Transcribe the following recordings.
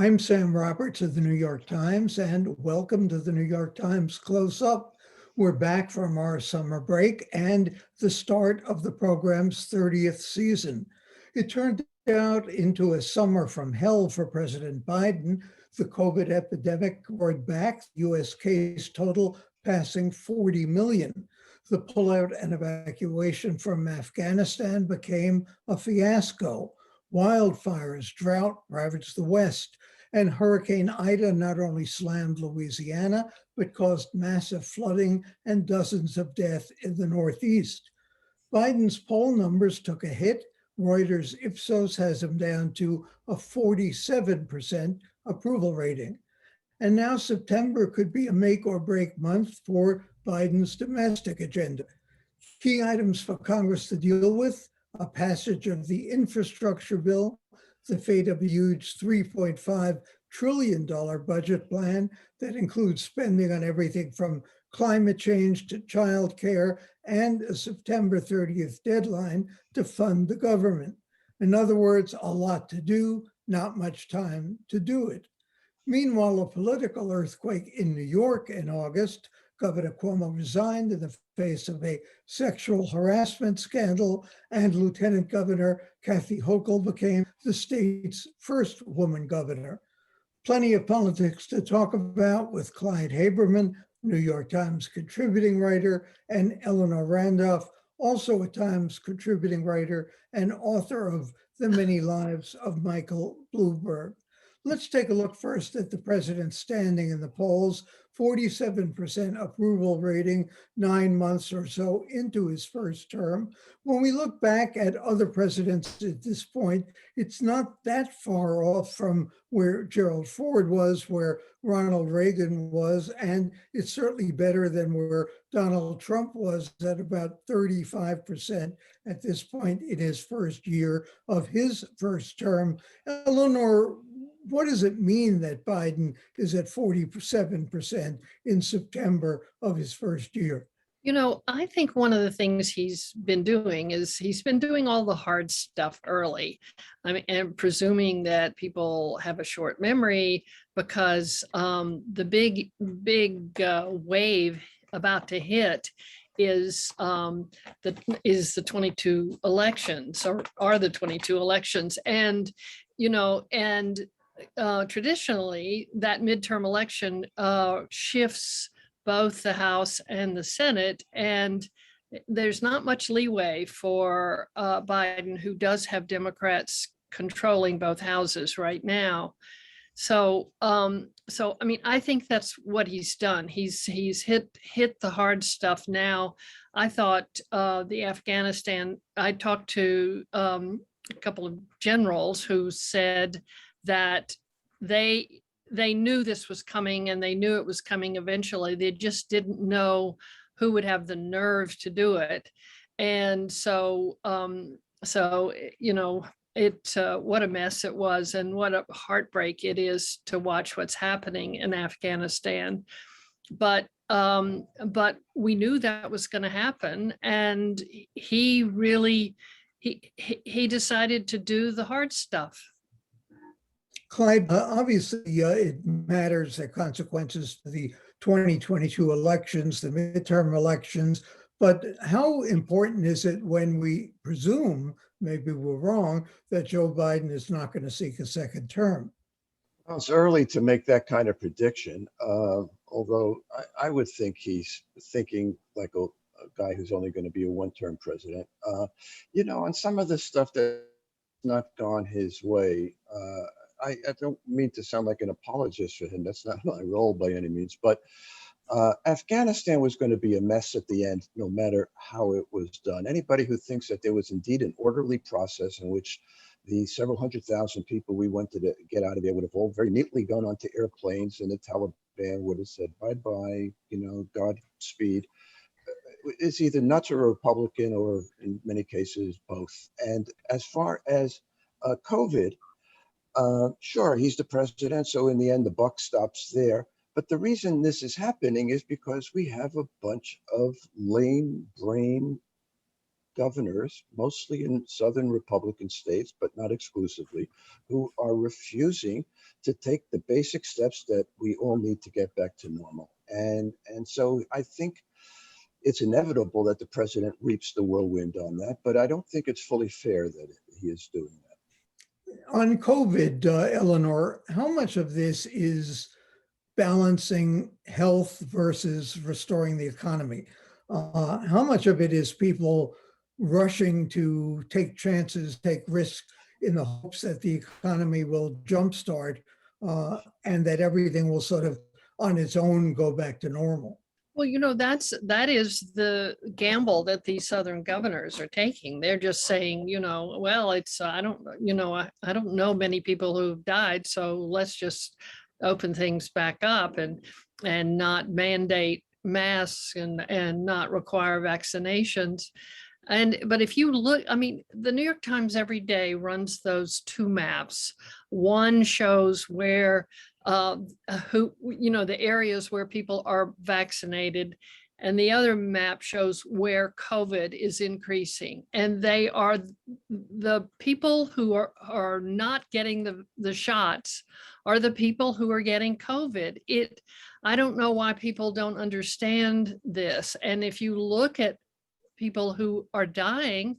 I'm Sam Roberts of the New York Times, and welcome to the New York Times Close Up. We're back from our summer break and the start of the program's 30th season. It turned out into a summer from hell for President Biden. The COVID epidemic roared back, the US case total passing 40 million. The pullout and evacuation from Afghanistan became a fiasco. Wildfires, drought ravaged the West, and Hurricane Ida not only slammed Louisiana, but caused massive flooding and dozens of deaths in the Northeast. Biden's poll numbers took a hit. Reuters Ipsos has him down to a 47% approval rating. And now September could be a make or break month for Biden's domestic agenda. Key items for Congress to deal with: a passage of the infrastructure bill, the fate of a huge $3.5 trillion budget plan that includes spending on everything from climate change to childcare, and a September 30th deadline to fund the government. In other words, a lot to do, not much time to do it. Meanwhile, a political earthquake in New York in August. Governor Cuomo resigned in the face of a sexual harassment scandal, and Lieutenant Governor Kathy Hochul became the state's first woman governor. Plenty of politics to talk about with Clyde Haberman, New York Times contributing writer, and Eleanor Randolph, also a Times contributing writer and author of The Many Lives of Michael Bloomberg. Let's take a look first at the president's standing in the polls. 47% approval rating 9 months or so into his first term. When we look back at other presidents at this point, it's not that far off from where Gerald Ford was, where Ronald Reagan was, and it's certainly better than where Donald Trump was at about 35% at this point in his first year of his first term. Eleanor, what does it mean that Biden is at 47% in September of his first year? You know, I think one of the things he's been doing is he's been doing all the hard stuff early. I mean, and presuming that people have a short memory, because the big wave about to hit is the 22 elections, or are the 22 elections, and traditionally that midterm election shifts both the House and the Senate, and there's not much leeway for Biden, who does have Democrats controlling both houses right now. So I mean, I think that's what he's done. He's hit the hard stuff now. I thought the Afghanistan. I talked to a couple of generals who said that they knew this was coming, and they knew it was coming eventually. They just didn't know who would have the nerve to do it. And so what a mess it was, and what a heartbreak it is to watch what's happening in Afghanistan. But we knew that was going to happen, and he really he decided to do the hard stuff. Clyde, obviously it matters, the consequences to the 2022 elections, the midterm elections, but how important is it when we presume, maybe we're wrong, that Joe Biden is not going to seek a second term? Well, it's early to make that kind of prediction, although I would think he's thinking like a guy who's only going to be a one-term president. On some of the stuff that's not gone his way, I don't mean to sound like an apologist for him. That's not my role by any means. But Afghanistan was going to be a mess at the end, no matter how it was done. Anybody who thinks that there was indeed an orderly process in which the several 100,000 people we wanted to get out of there would have all very neatly gone onto airplanes, and the Taliban would have said, bye-bye, Godspeed, is either nuts or a Republican, or in many cases, both. And as far as COVID, sure, he's the president, so in the end, the buck stops there. But the reason this is happening is because we have a bunch of lame brain governors, mostly in Southern Republican states, but not exclusively, who are refusing to take the basic steps that we all need to get back to normal. And so I think it's inevitable that the president reaps the whirlwind on that, but I don't think it's fully fair that he is doing that. On COVID, Eleanor, how much of this is balancing health versus restoring the economy? How much of it is people rushing to take chances, take risks in the hopes that the economy will jumpstart and that everything will sort of on its own go back to normal? Well, that is the gamble that these Southern governors are taking. They're just saying, well, it's I don't know many people who've died, so let's just open things back up and not mandate masks and not require vaccinations. But if you look, I mean, the New York Times every day runs those two maps. One shows where the areas where people are vaccinated, and the other map shows where COVID is increasing. And they are the people who are not getting the shots are the people who are getting COVID. I don't know why people don't understand this. And if you look at people who are dying,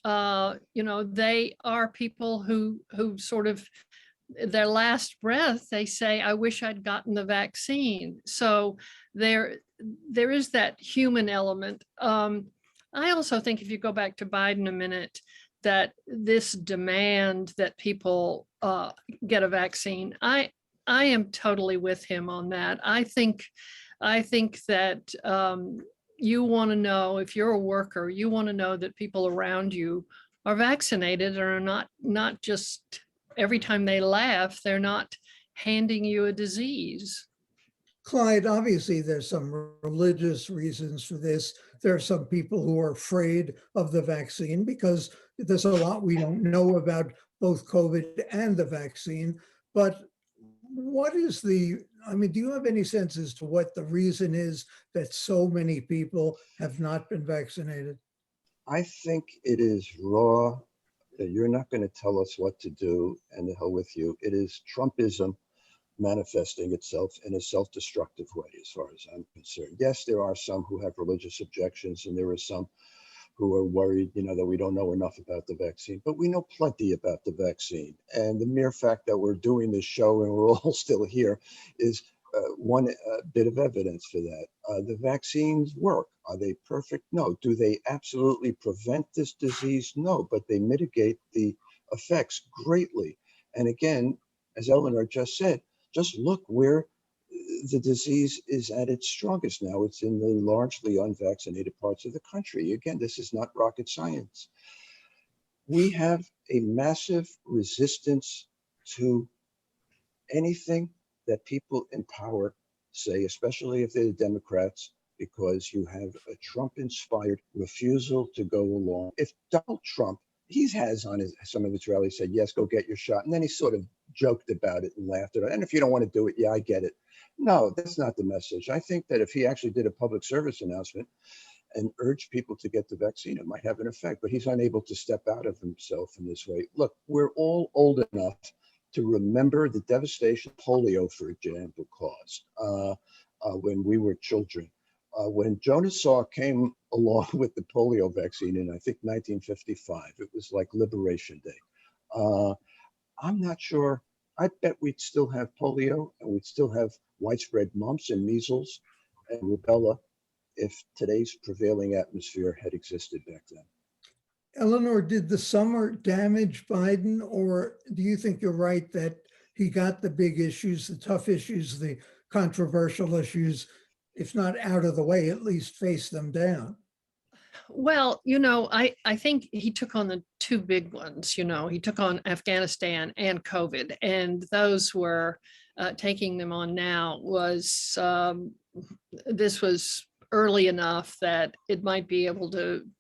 they are people who sort of their last breath, they say, I wish I'd gotten the vaccine. So there is that human element. I also think if you go back to Biden a minute, that this demand that people get a vaccine, I am totally with him on that. I think that you want to know, if you're a worker, you want to know that people around you are vaccinated and are not just every time they laugh, they're not handing you a disease. Clyde, obviously there's some religious reasons for this. There are some people who are afraid of the vaccine because there's a lot we don't know about both COVID and the vaccine. But do you have any sense as to what the reason is that so many people have not been vaccinated? I think it is raw. You're not going to tell us what to do, and the hell with you. It is Trumpism manifesting itself in a self-destructive way, as far as I'm concerned. Yes, there are some who have religious objections, and there are some who are worried, that we don't know enough about the vaccine, but we know plenty about the vaccine. And the mere fact that we're doing this show and we're all still here is one bit of evidence for that. The vaccines work. Are they perfect? No. Do they absolutely prevent this disease? No, but they mitigate the effects greatly. And again, as Eleanor just said, just look where the disease is at its strongest now. It's in the largely unvaccinated parts of the country. Again, this is not rocket science. We have a massive resistance to anything that people in power say, especially if they're the Democrats, because you have a Trump-inspired refusal to go along. If Donald Trump, he has on some of his rallies said, yes, go get your shot. And then he sort of joked about it and laughed at it. And if you don't want to do it, yeah, I get it. No, that's not the message. I think that if he actually did a public service announcement and urged people to get the vaccine, it might have an effect. But he's unable to step out of himself in this way. Look, we're all old enough to remember the devastation polio, for example, caused when we were children. When Jonas Salk came along with the polio vaccine in, I think, 1955, it was like Liberation Day. I'm not sure. I bet we'd still have polio and we'd still have widespread mumps and measles and rubella if today's prevailing atmosphere had existed back then. Eleanor, did the summer damage Biden, or do you think you're right that he got the big issues, the tough issues, the controversial issues, if not out of the way, at least face them down? Well, I think he took on the two big ones. He took on Afghanistan and COVID, and those were taking them on now was this was early enough that it might be able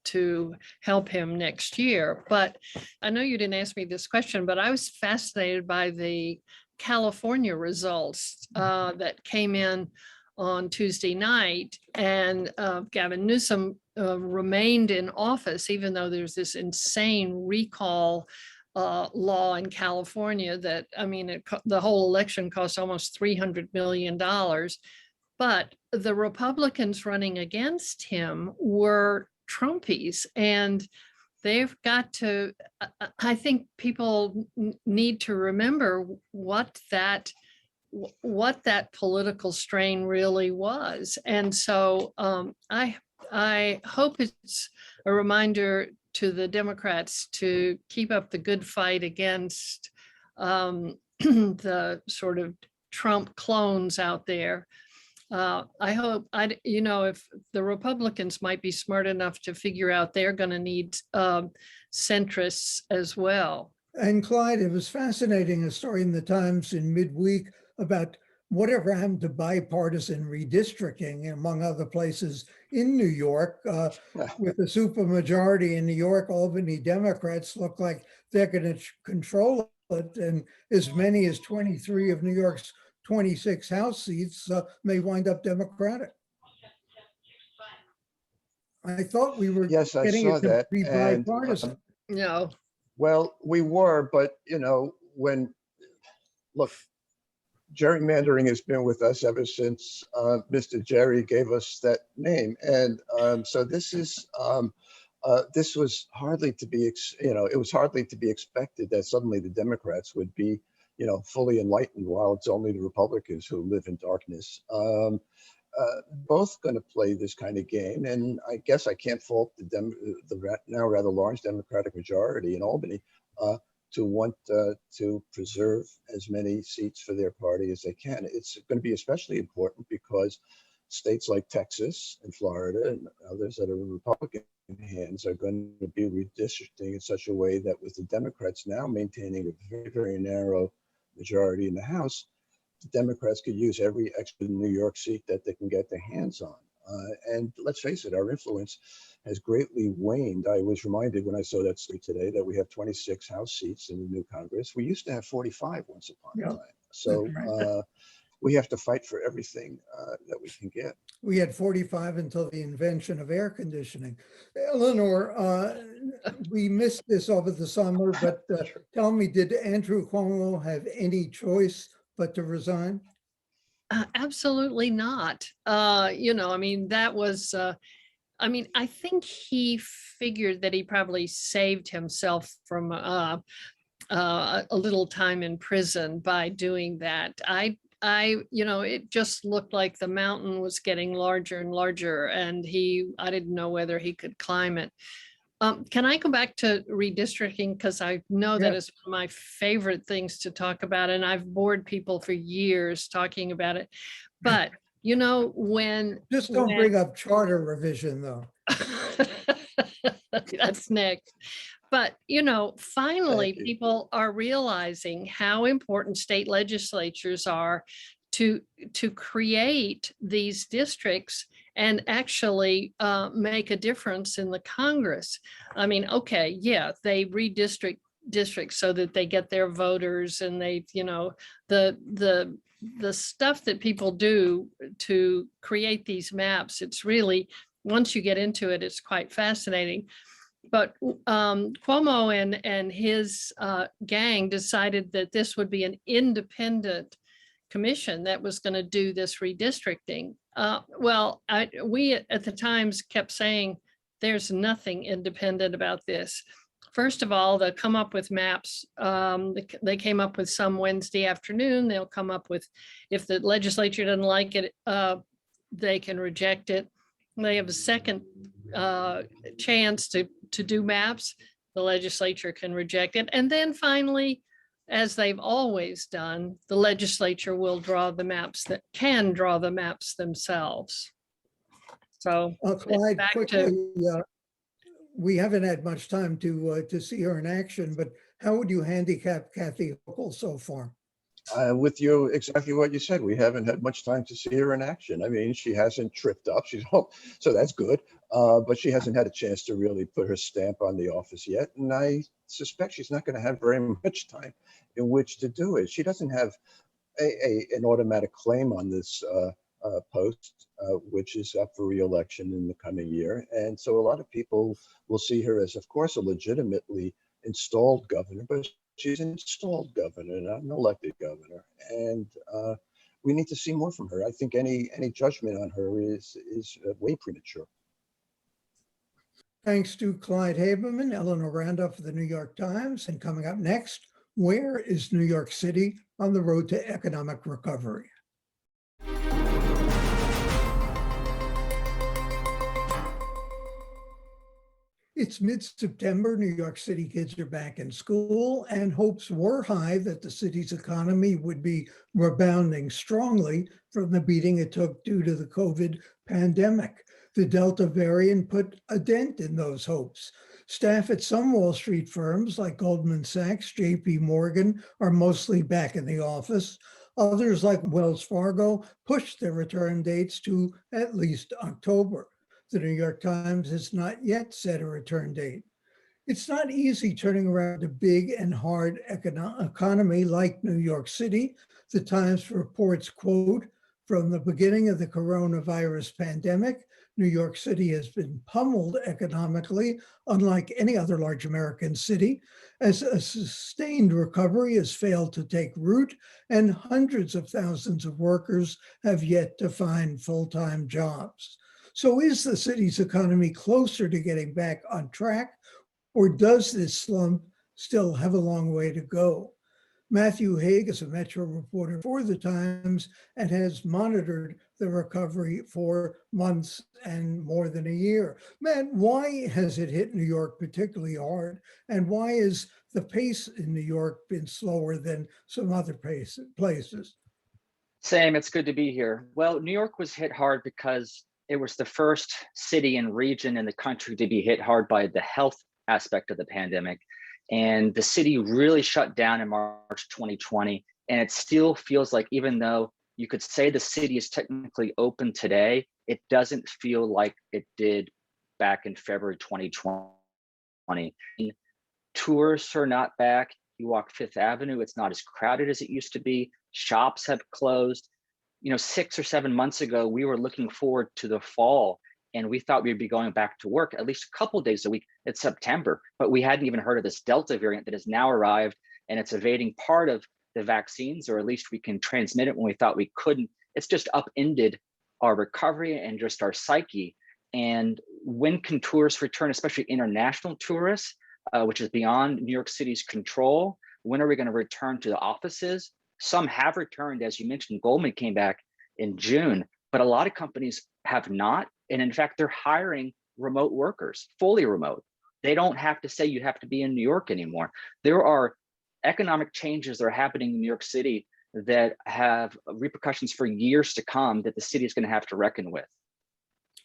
to help him next year. But I know you didn't ask me this question, but I was fascinated by the California results that came in on Tuesday night, and Gavin Newsom remained in office, even though there's this insane recall law in California that, I mean, the whole election cost almost $300 million. But the Republicans running against him were Trumpies, and they've got to, I think people need to remember what that political strain really was. And so I hope it's a reminder to the Democrats to keep up the good fight against the sort of Trump clones out there. I hope, if the Republicans might be smart enough to figure out they're going to need centrists as well. And Clyde, it was fascinating, a story in the Times in midweek about whatever happened to bipartisan redistricting, among other places in New York. With the supermajority in New York, Albany Democrats look like they're going to control it, and as many as 23 of New York's 26 House seats may wind up Democratic. I thought we were Yes, I getting saw it to that. be And, bipartisan. No. well, we were, but look, gerrymandering has been with us ever since Mr. Jerry gave us that name. And so this was hardly to be, it was hardly to be expected that suddenly the Democrats would be, fully enlightened, while it's only the Republicans who live in darkness. Both going to play this kind of game, and I guess I can't fault the now rather large Democratic majority in Albany to want to preserve as many seats for their party as they can. It's going to be especially important because states like Texas and Florida and others that are in Republican hands are going to be redistricting in such a way that, with the Democrats now maintaining a very, very narrow majority in the House, the Democrats could use every extra New York seat that they can get their hands on. And let's face it, our influence has greatly waned. I was reminded when I saw that story today that we have 26 House seats in the new Congress. We used to have 45 once upon a time. So we have to fight for everything that we can get. We had 45 until the invention of air conditioning. Eleanor, we missed this over the summer, but tell me, did Andrew Cuomo have any choice but to resign? Absolutely not. I mean, that was, I think he figured that he probably saved himself from a little time in prison by doing that. It just looked like the mountain was getting larger and larger, and I didn't know whether he could climb it. Can I go back to redistricting? Because I know that is one of my favorite things to talk about, and I've bored people for years talking about it. But, when... Just don't bring up charter revision, though. That's next. But, finally, people are realizing how important state legislatures are to create these districts and actually make a difference in the Congress. I mean, okay, yeah, they redistrict districts so that they get their voters, and they, the stuff that people do to create these maps, it's really, once you get into it, it's quite fascinating. But Cuomo and his gang decided that this would be an independent commission that was going to do this redistricting. We at the Times kept saying there's nothing independent about this. First of all, they'll come up with maps. They came up with some Wednesday afternoon. They'll come up with, if the legislature doesn't like it, they can reject it. They have a second chance to do maps. The legislature can reject it. And then finally, as they've always done, the legislature will draw the maps that can draw the maps themselves. So Clyde, quickly, we haven't had much time to see her in action, but how would you handicap Kathy Hochul so far? With you, exactly what you said. We haven't had much time to see her in action. I mean, she hasn't tripped up. So that's good. But she hasn't had a chance to really put her stamp on the office yet. And I suspect she's not going to have very much time in which to do it. She doesn't have an automatic claim on this post, which is up for re-election in the coming year. And so a lot of people will see her as, of course, a legitimately installed governor, but she's an installed governor, not an elected governor. And we need to see more from her. I think any judgment on her is way premature. Thanks to Clyde Haberman, Eleanor Randolph of the New York Times. And coming up next, where is New York City on the road to economic recovery? It's mid-September. New York City kids are back in school, and hopes were high that the city's economy would be rebounding strongly from the beating it took due to the COVID pandemic. The Delta variant put a dent in those hopes. Staff at some Wall Street firms like Goldman Sachs, JP Morgan are mostly back in the office. Others like Wells Fargo pushed their return dates to at least October. The New York Times has not yet set a return date. It's not easy turning around a big and hard economy like New York City. The Times reports, quote, "From the beginning of the coronavirus pandemic, New York City has been pummeled economically, unlike any other large American city, as a sustained recovery has failed to take root, and hundreds of thousands of workers have yet to find full-time jobs." So is the city's economy closer to getting back on track, or does this slump still have a long way to go? Matthew Haag is a Metro reporter for the Times and has monitored the recovery for months and more than a year. Matt, why has it hit New York particularly hard? And why has the pace in New York been slower than some other places? Sam, it's good to be here. Well, New York was hit hard because it was the first city and region in the country to be hit hard by the health aspect of the pandemic. And the city really shut down in March 2020. And it still feels like, even though you could say the city is technically open today, it doesn't feel like it did back in February 2020. Tourists are not back. You walk Fifth Avenue, it's not as crowded as it used to be. Shops have closed. 6 or 7 months ago, we were looking forward to the fall, and we thought we'd be going back to work at least a couple days a week. It's September, but we hadn't even heard of this Delta variant that has now arrived, and it's evading part of the vaccines, or at least we can transmit it when we thought we couldn't. It's just upended our recovery and just our psyche. And when can tourists return, especially international tourists, which is beyond New York City's control? When are we going to return to the offices? Some have returned, as you mentioned. Goldman came back in June, but a lot of companies have not. And in fact, they're hiring remote workers, fully remote. They don't have to say you have to be in New York anymore. There are economic changes that are happening in New York City that have repercussions for years to come that the city is going to have to reckon with.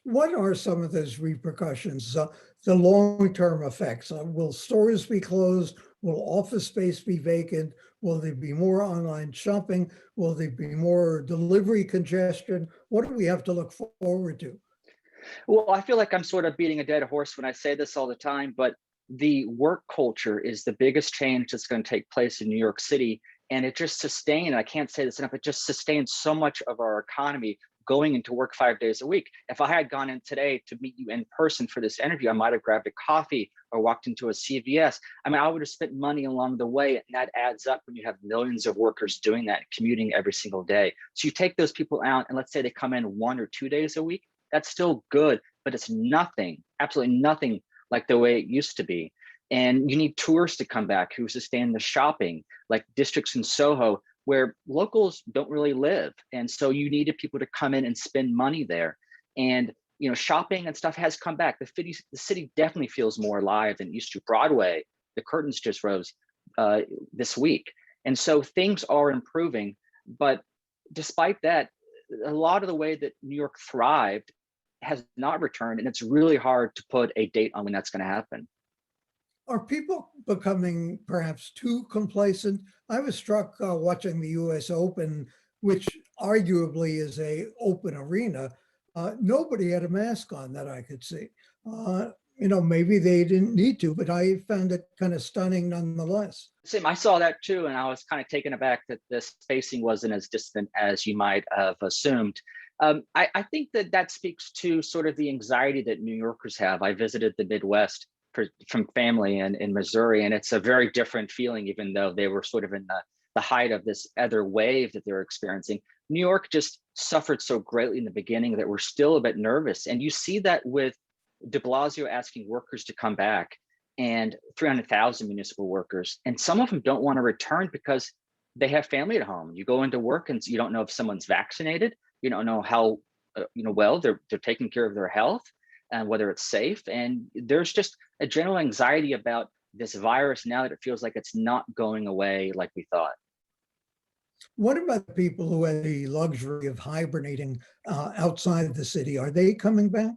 What are some of those repercussions, the long-term effects? Will stores be closed? Will office space be vacant? Will there be more online shopping? Will there be more delivery congestion? What do we have to look forward to? Well, I feel like I'm sort of beating a dead horse when I say this all the time, but the work culture is the biggest change that's going to take place in New York City. And it just sustained, I can't say this enough, it just sustained so much of our economy going into work 5 days a week. If I had gone in today to meet you in person for this interview, I might have grabbed a coffee or walked into a CVS. I mean, I would have spent money along the way, and that adds up when you have millions of workers doing that, commuting every single day. So you take those people out, and let's say they come in 1 or 2 days a week, that's still good, but it's nothing, absolutely nothing like the way it used to be. And you need tourists to come back who sustain the shopping, like districts in Soho, where locals don't really live. And so you needed people to come in and spend money there. And shopping and stuff has come back. The city definitely feels more alive than it used to. Broadway, the curtains just rose this week. And so things are improving. But despite that, a lot of the way that New York thrived has not returned. And it's really hard to put a date on when that's going to happen. Are people becoming perhaps too complacent? I was struck watching the US Open, which arguably is an open arena. Nobody had a mask on that I could see. Maybe they didn't need to, but I found it kind of stunning nonetheless. Same, I saw that too, and I was kind of taken aback that the spacing wasn't as distant as you might have assumed. I think that that speaks to sort of the anxiety that New Yorkers have. I visited the Midwest from family in Missouri, and it's a very different feeling, even though they were sort of in the height of this other wave that they're experiencing. New York just suffered so greatly in the beginning that we're still a bit nervous. And you see that with de Blasio asking workers to come back, and 300,000 municipal workers. And some of them don't want to return because they have family at home. You go into work and you don't know if someone's vaccinated. You don't know how well they're taking care of their health and whether it's safe. And there's just a general anxiety about this virus now that it feels like it's not going away like we thought. What about the people who had the luxury of hibernating outside the city? Are they coming back?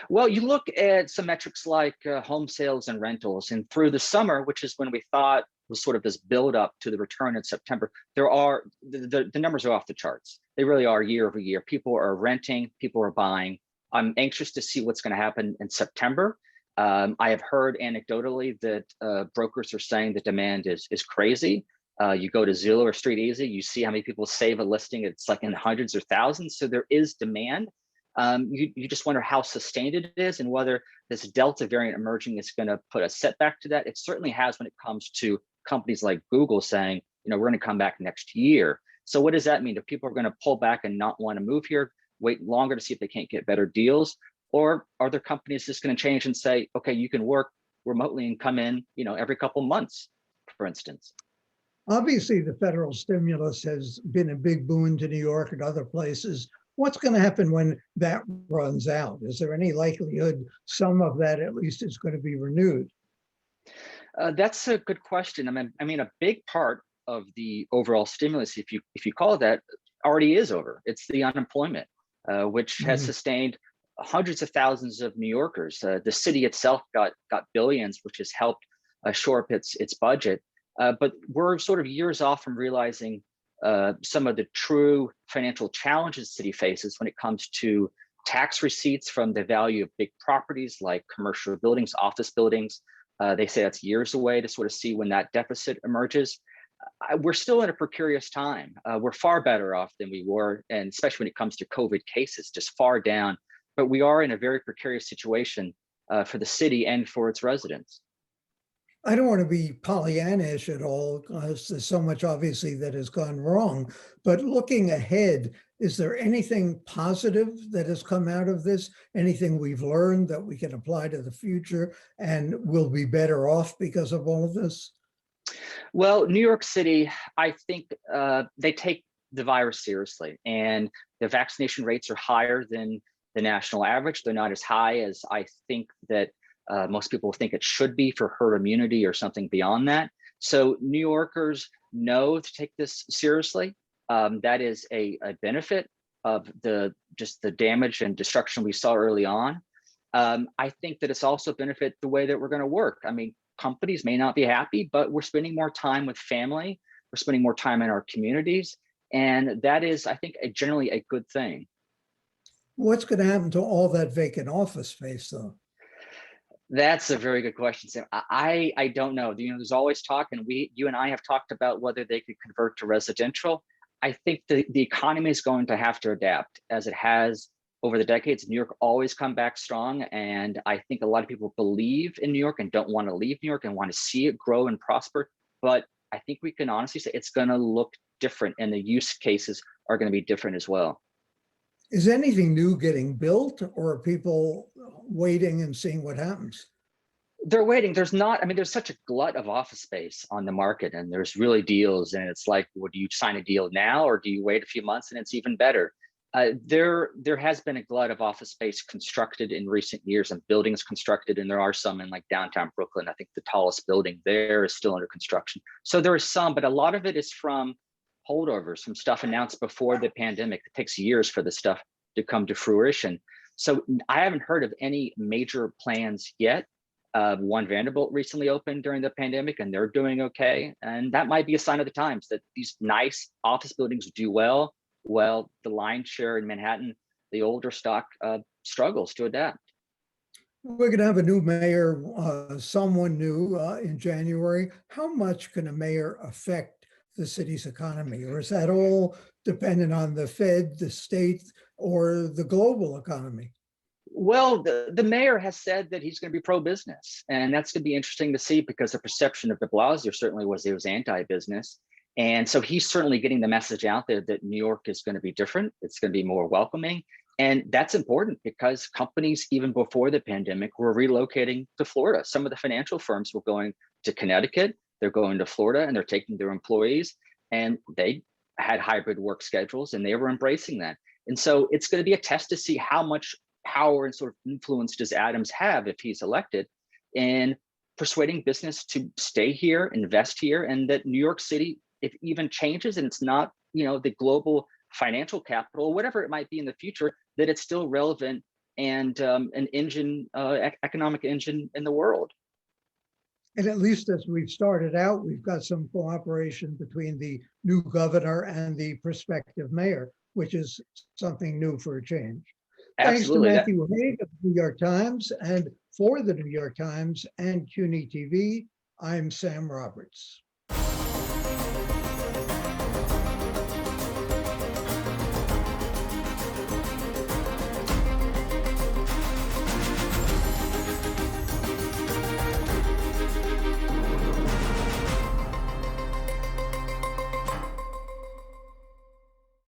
Well, you look at some metrics like home sales and rentals, and through the summer, which is when we thought was sort of this build up to the return in September, there are the numbers are off the charts. They really are year over year. People are renting, people are buying. I'm anxious to see what's going to happen in September. I have heard anecdotally that brokers are saying the demand is crazy. You go to Zillow or Street Easy, you see how many people save a listing. It's like in the hundreds or thousands. So there is demand. You just wonder how sustained it is and whether this Delta variant emerging is going to put a setback to that. It certainly has when it comes to companies like Google saying, we're going to come back next year. So what does that mean? If people are going to pull back and not want to move here, wait longer to see if they can't get better deals? Or are there companies just going to change and say, okay, you can work remotely and come in, every couple months, for instance? Obviously, the federal stimulus has been a big boon to New York and other places. What's going to happen when that runs out? Is there any likelihood some of that at least is going to be renewed? That's a good question. I mean, a big part of the overall stimulus, if you call it that, already is over. It's the unemployment, which has sustained hundreds of thousands of New Yorkers. The city itself got billions, which has helped shore up its budget. But we're sort of years off from realizing some of the true financial challenges the city faces when it comes to tax receipts from the value of big properties like commercial buildings, office buildings. They say that's years away to sort of see when that deficit emerges. We're still in a precarious time. We're far better off than we were, and especially when it comes to COVID cases, just far down. But we are in a very precarious situation for the city and for its residents. I don't want to be Pollyannish at all, because there's so much obviously that has gone wrong. But looking ahead, is there anything positive that has come out of this? Anything we've learned that we can apply to the future and will be better off because of all of this? Well, New York City, I think they take the virus seriously, and the vaccination rates are higher than the national average. They're not as high as I think that most people think it should be for herd immunity or something beyond that. So New Yorkers know to take this seriously. That is a benefit of just the damage and destruction we saw early on. I think that it's also a benefit the way that we're going to work. I mean, companies may not be happy, but we're spending more time with family. We're spending more time in our communities. And that is, I think, generally a good thing. What's going to happen to all that vacant office space, though? That's a very good question, Sam. I don't know. There's always talk, and you and I have talked about whether they could convert to residential. I think the economy is going to have to adapt, as it has over the decades. New York always come back strong, and I think a lot of people believe in New York and don't want to leave New York and want to see it grow and prosper. But I think we can honestly say it's going to look different, and the use cases are going to be different as well. Is anything new getting built, or are people waiting and seeing what happens? They're waiting. There's such a glut of office space on the market, and there's really deals. And it's like, well, do you sign a deal now, or do you wait a few months and it's even better? There has been a glut of office space constructed in recent years, and buildings constructed, and there are some in like downtown Brooklyn. I think the tallest building there is still under construction. So there is some, but a lot of it is from holdovers, from stuff announced before the pandemic. It takes years for the stuff to come to fruition. So I haven't heard of any major plans yet. One Vanderbilt recently opened during the pandemic, and they're doing okay. And that might be a sign of the times that these nice office buildings do well. Well, the lion's share in Manhattan, the older stock struggles to adapt. We're going to have a new mayor, someone new in January. How much can a mayor affect the city's economy? Or is that all dependent on the Fed, the state, or the global economy? Well, the mayor has said that he's going to be pro-business, and that's going to be interesting to see because the perception of de Blasio certainly was he was anti-business. And so he's certainly getting the message out there that New York is going to be different. It's going to be more welcoming. And that's important because companies, even before the pandemic, were relocating to Florida. Some of the financial firms were going to Connecticut, they're going to Florida, and they're taking their employees, and they had hybrid work schedules and they were embracing that. And so it's going to be a test to see how much power and sort of influence does Adams have if he's elected in persuading business to stay here, invest here, and that New York City, if even changes and it's not, the global financial capital, whatever it might be in the future, that it's still relevant and an engine, economic engine in the world. And at least as we've started out, we've got some cooperation between the new governor and the prospective mayor, which is something new for a change. Absolutely. Thanks to Matthew Haag of the New York Times, and for the New York Times and CUNY TV, I'm Sam Roberts.